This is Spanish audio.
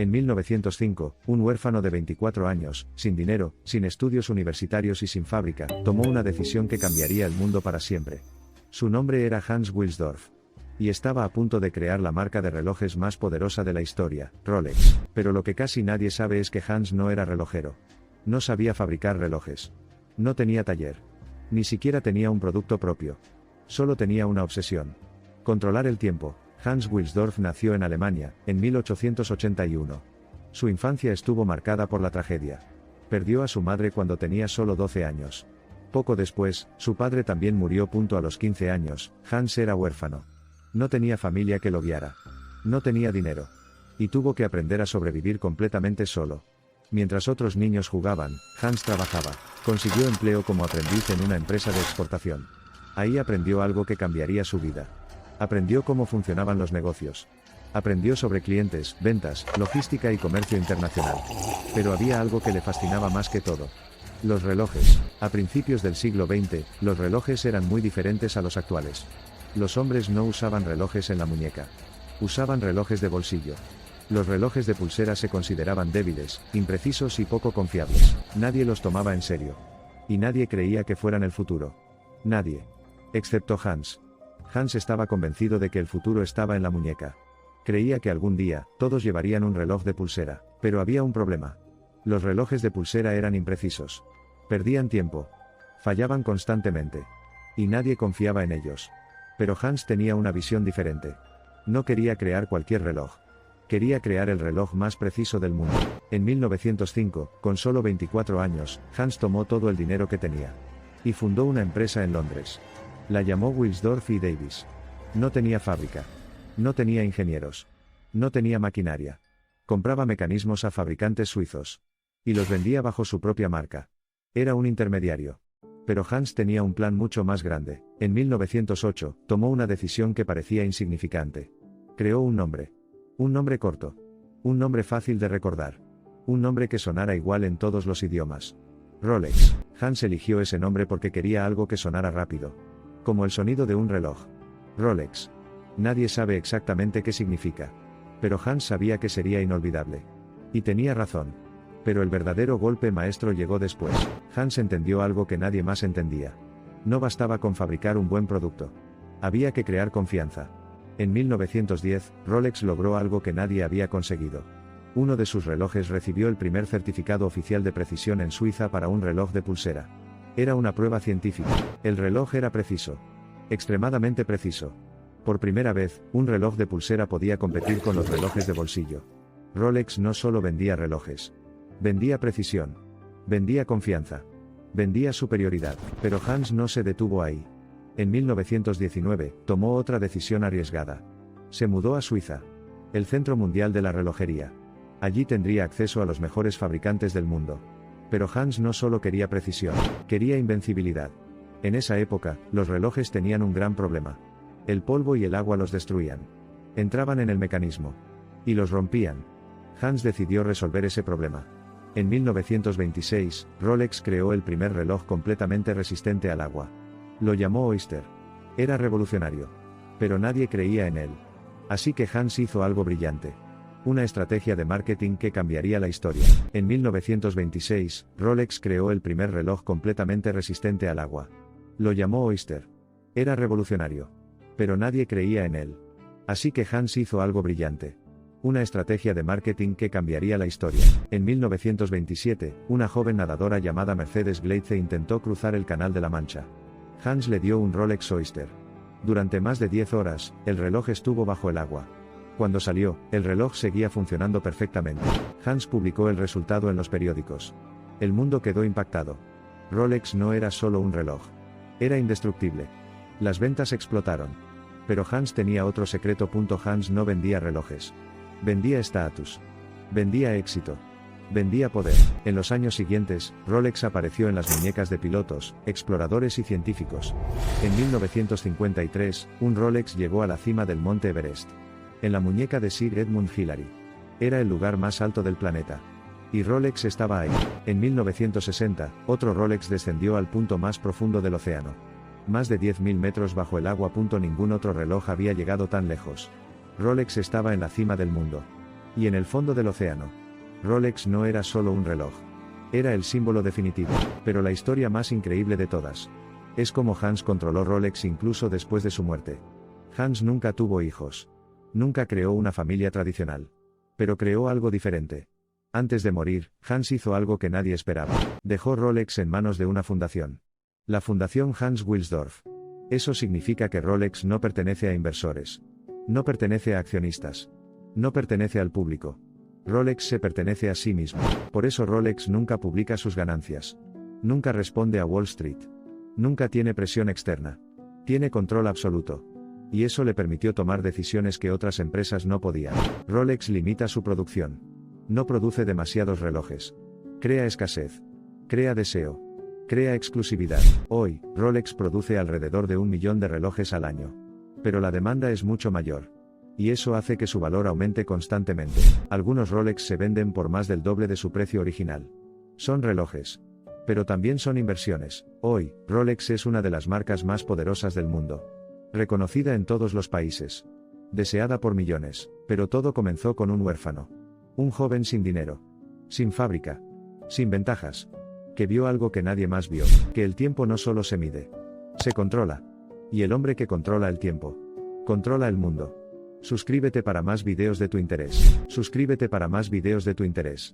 En 1905, un huérfano de 24 años, sin dinero, sin estudios universitarios y sin fábrica, tomó una decisión que cambiaría el mundo para siempre. Su nombre era Hans Wilsdorf. Y estaba a punto de crear la marca de relojes más poderosa de la historia, Rolex. Pero lo que casi nadie sabe es que Hans no era relojero. No sabía fabricar relojes. No tenía taller. Ni siquiera tenía un producto propio. Solo tenía una obsesión: controlar el tiempo. Hans Wilsdorf nació en Alemania, en 1881. Su infancia estuvo marcada por la tragedia. Perdió a su madre cuando tenía solo 12 años. Poco después, su padre también murió. A los 15 años, Hans era huérfano. No tenía familia que lo guiara. No tenía dinero. Y tuvo que aprender a sobrevivir completamente solo. Mientras otros niños jugaban, Hans trabajaba. Consiguió empleo como aprendiz en una empresa de exportación. Ahí aprendió algo que cambiaría su vida. Aprendió cómo funcionaban los negocios. Aprendió sobre clientes, ventas, logística y comercio internacional. Pero había algo que le fascinaba más que todo: los relojes. A principios del siglo XX, los relojes eran muy diferentes a los actuales. Los hombres no usaban relojes en la muñeca. Usaban relojes de bolsillo. Los relojes de pulsera se consideraban débiles, imprecisos y poco confiables. Nadie los tomaba en serio. Y nadie creía que fueran el futuro. Nadie. Excepto Hans. Hans estaba convencido de que el futuro estaba en la muñeca. Creía que algún día, todos llevarían un reloj de pulsera. Pero había un problema. Los relojes de pulsera eran imprecisos. Perdían tiempo. Fallaban constantemente. Y nadie confiaba en ellos. Pero Hans tenía una visión diferente. No quería crear cualquier reloj. Quería crear el reloj más preciso del mundo. En 1905, con solo 24 años, Hans tomó todo el dinero que tenía. Y fundó una empresa en Londres. La llamó Wilsdorf y Davis. No tenía fábrica. No tenía ingenieros. No tenía maquinaria. Compraba mecanismos a fabricantes suizos. Y los vendía bajo su propia marca. Era un intermediario. Pero Hans tenía un plan mucho más grande. En 1908, tomó una decisión que parecía insignificante. Creó un nombre. Un nombre corto. Un nombre fácil de recordar. Un nombre que sonara igual en todos los idiomas. Rolex. Hans eligió ese nombre porque quería algo que sonara rápido. Como el sonido de un reloj. Rolex. Nadie sabe exactamente qué significa. Pero Hans sabía que sería inolvidable. Y tenía razón. Pero el verdadero golpe maestro llegó después. Hans entendió algo que nadie más entendía. No bastaba con fabricar un buen producto. Había que crear confianza. En 1910, Rolex logró algo que nadie había conseguido. Uno de sus relojes recibió el primer certificado oficial de precisión en Suiza para un reloj de pulsera. Era una prueba científica. El reloj era preciso. Extremadamente preciso. Por primera vez, un reloj de pulsera podía competir con los relojes de bolsillo. Rolex no solo vendía relojes. Vendía precisión. Vendía confianza. Vendía superioridad. Pero Hans no se detuvo ahí. En 1919, tomó otra decisión arriesgada. Se mudó a Suiza. El centro mundial de la relojería. Allí tendría acceso a los mejores fabricantes del mundo. Pero Hans no solo quería precisión, quería invencibilidad. En esa época, los relojes tenían un gran problema. El polvo y el agua los destruían. Entraban en el mecanismo. Y los rompían. Hans decidió resolver ese problema. En 1926, Rolex creó el primer reloj completamente resistente al agua. Lo llamó Oyster. Era revolucionario. Pero nadie creía en él. Así que Hans hizo algo brillante. Una estrategia de marketing que cambiaría la historia. En 1926, Rolex creó el primer reloj completamente resistente al agua. Lo llamó Oyster. Era revolucionario. Pero nadie creía en él. Así que Hans hizo algo brillante. Una estrategia de marketing que cambiaría la historia. En 1927, una joven nadadora llamada Mercedes Gleitze intentó cruzar el Canal de la Mancha. Hans le dio un Rolex Oyster. Durante más de 10 horas, el reloj estuvo bajo el agua. Cuando salió, el reloj seguía funcionando perfectamente. Hans publicó el resultado en los periódicos. El mundo quedó impactado. Rolex no era solo un reloj. Era indestructible. Las ventas explotaron. Pero Hans tenía otro secreto. Hans no vendía relojes. Vendía estatus. Vendía éxito. Vendía poder. En los años siguientes, Rolex apareció en las muñecas de pilotos, exploradores y científicos. En 1953, un Rolex llegó a la cima del monte Everest. En la muñeca de Sir Edmund Hillary. Era el lugar más alto del planeta. Y Rolex estaba ahí. En 1960, otro Rolex descendió al punto más profundo del océano. Más de 10.000 metros bajo el agua. Ningún otro reloj había llegado tan lejos. Rolex estaba en la cima del mundo. Y en el fondo del océano, Rolex no era solo un reloj. Era el símbolo definitivo. Pero la historia más increíble de todas es cómo Hans controló Rolex incluso después de su muerte. Hans nunca tuvo hijos. Nunca creó una familia tradicional. Pero creó algo diferente. Antes de morir, Hans hizo algo que nadie esperaba. Dejó Rolex en manos de una fundación. La Fundación Hans Wilsdorf. Eso significa que Rolex no pertenece a inversores. No pertenece a accionistas. No pertenece al público. Rolex se pertenece a sí mismo. Por eso Rolex nunca publica sus ganancias. Nunca responde a Wall Street. Nunca tiene presión externa. Tiene control absoluto. Y eso le permitió tomar decisiones que otras empresas no podían. Rolex limita su producción. No produce demasiados relojes. Crea escasez. Crea deseo. Crea exclusividad. Hoy, Rolex produce alrededor de 1 millón de relojes al año. Pero la demanda es mucho mayor. Y eso hace que su valor aumente constantemente. Algunos Rolex se venden por más del doble de su precio original. Son relojes. Pero también son inversiones. Hoy, Rolex es una de las marcas más poderosas del mundo. Reconocida en todos los países. Deseada por millones. Pero todo comenzó con un huérfano. Un joven sin dinero. Sin fábrica. Sin ventajas. Que vio algo que nadie más vio. Que el tiempo no solo se mide. Se controla. Y el hombre que controla el tiempo. Controla el mundo. Suscríbete para más videos de tu interés. Suscríbete para más videos de tu interés.